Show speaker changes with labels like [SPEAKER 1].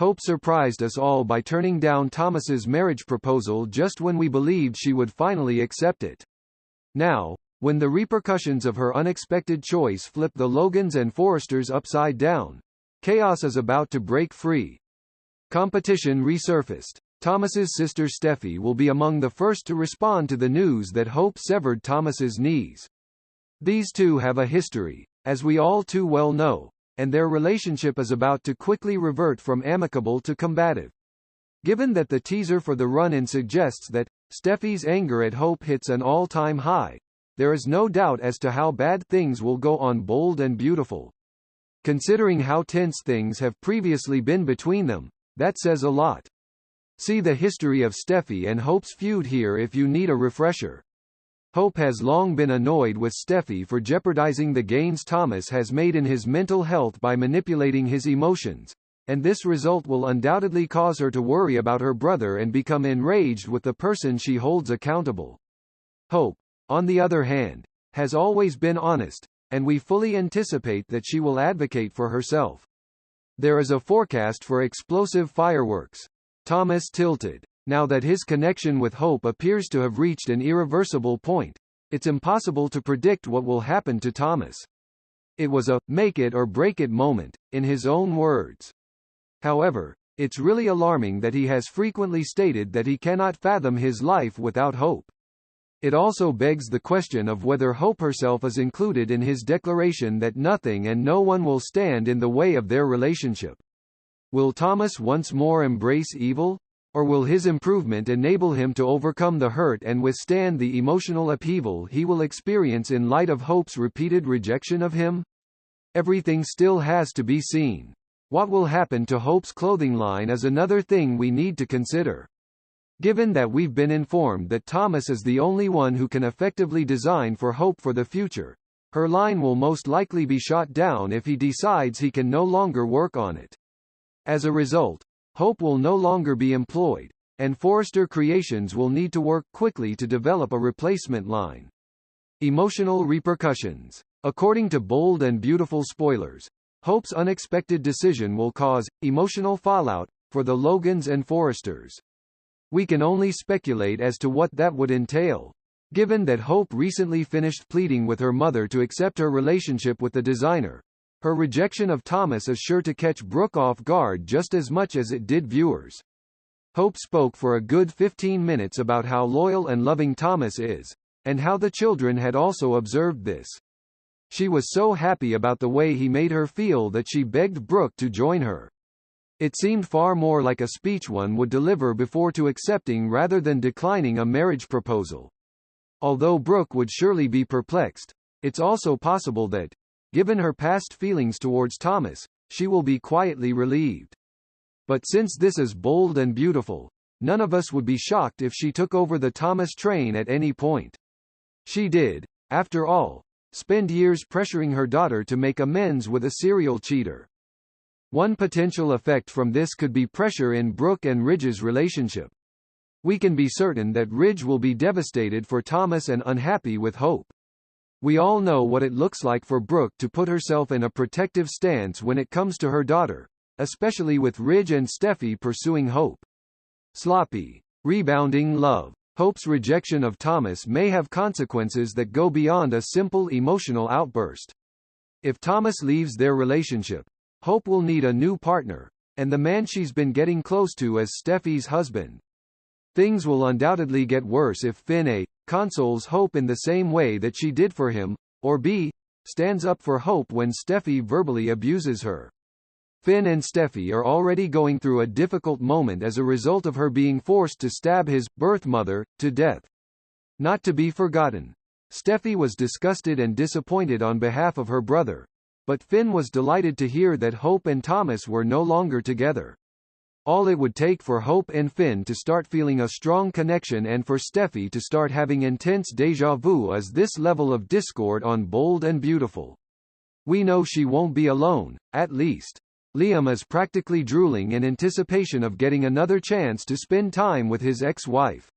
[SPEAKER 1] Hope surprised us all by turning down Thomas's marriage proposal just when we believed she would finally accept it. Now, when the repercussions of her unexpected choice flip the Logans and Forresters upside down, chaos is about to break free. Competition resurfaced. Thomas's sister Steffi will be among the first to respond to the news that Hope severed Thomas's knees. These two have a history, as we all too well know, and their relationship is about to quickly revert from amicable to combative. Given that the teaser for the run-in suggests that Steffi's anger at Hope hits an all-time high, there is no doubt as to how bad things will go on Bold and Beautiful. Considering how tense things have previously been between them, that says a lot. See the history of Steffi and Hope's feud here if you need a refresher. Hope has long been annoyed with Steffi for jeopardizing the gains Thomas has made in his mental health by manipulating his emotions, and this result will undoubtedly cause her to worry about her brother and become enraged with the person she holds accountable. Hope, on the other hand, has always been honest, and we fully anticipate that she will advocate for herself. There is a forecast for explosive fireworks. Thomas tilted. Now that his connection with Hope appears to have reached an irreversible point, it's impossible to predict what will happen to Thomas. It was a make it or break it moment, in his own words. However, it's really alarming that he has frequently stated that he cannot fathom his life without Hope. It also begs the question of whether Hope herself is included in his declaration that nothing and no one will stand in the way of their relationship. Will Thomas once more embrace evil? Or will his improvement enable him to overcome the hurt and withstand the emotional upheaval he will experience in light of Hope's repeated rejection of him? Everything still has to be seen. What will happen to Hope's clothing line is another thing we need to consider. Given that we've been informed that Thomas is the only one who can effectively design for Hope for the future, her line will most likely be shot down if he decides he can no longer work on it. As a result, Hope will no longer be employed, and Forrester Creations will need to work quickly to develop a replacement line. Emotional repercussions. According to Bold and Beautiful spoilers, Hope's unexpected decision will cause emotional fallout for the Logans and Forresters. We can only speculate as to what that would entail. Given that Hope recently finished pleading with her mother to accept her relationship with the designer, her rejection of Thomas is sure to catch Brooke off guard just as much as it did viewers. Hope spoke for a good 15 minutes about how loyal and loving Thomas is, and how the children had also observed this. She was so happy about the way he made her feel that she begged Brooke to join her. It seemed far more like a speech one would deliver before to accepting rather than declining a marriage proposal. Although Brooke would surely be perplexed, it's also possible that, given her past feelings towards Thomas, she will be quietly relieved. But since this is Bold and Beautiful, none of us would be shocked if she took over the Thomas train at any point. She did, after all, spend years pressuring her daughter to make amends with a serial cheater. One potential effect from this could be pressure in Brooke and Ridge's relationship. We can be certain that Ridge will be devastated for Thomas and unhappy with Hope. We all know what it looks like for Brooke to put herself in a protective stance when it comes to her daughter, especially with Ridge and Steffi pursuing Hope. Sloppy, rebounding love. Hope's rejection of Thomas may have consequences that go beyond a simple emotional outburst. If Thomas leaves their relationship, Hope will need a new partner, and the man she's been getting close to is Steffi's husband. Things will undoubtedly get worse if Finn A. consoles Hope in the same way that she did for him, or B. stands up for Hope when Steffi verbally abuses her. Finn and Steffi are already going through a difficult moment as a result of her being forced to stab his birth mother to death. Not to be forgotten, Steffi was disgusted and disappointed on behalf of her brother, but Finn was delighted to hear that Hope and Thomas were no longer together. All it would take for Hope and Finn to start feeling a strong connection and for Steffi to start having intense déjà vu is this level of discord on Bold and Beautiful. We know she won't be alone, at least. Liam is practically drooling in anticipation of getting another chance to spend time with his ex-wife.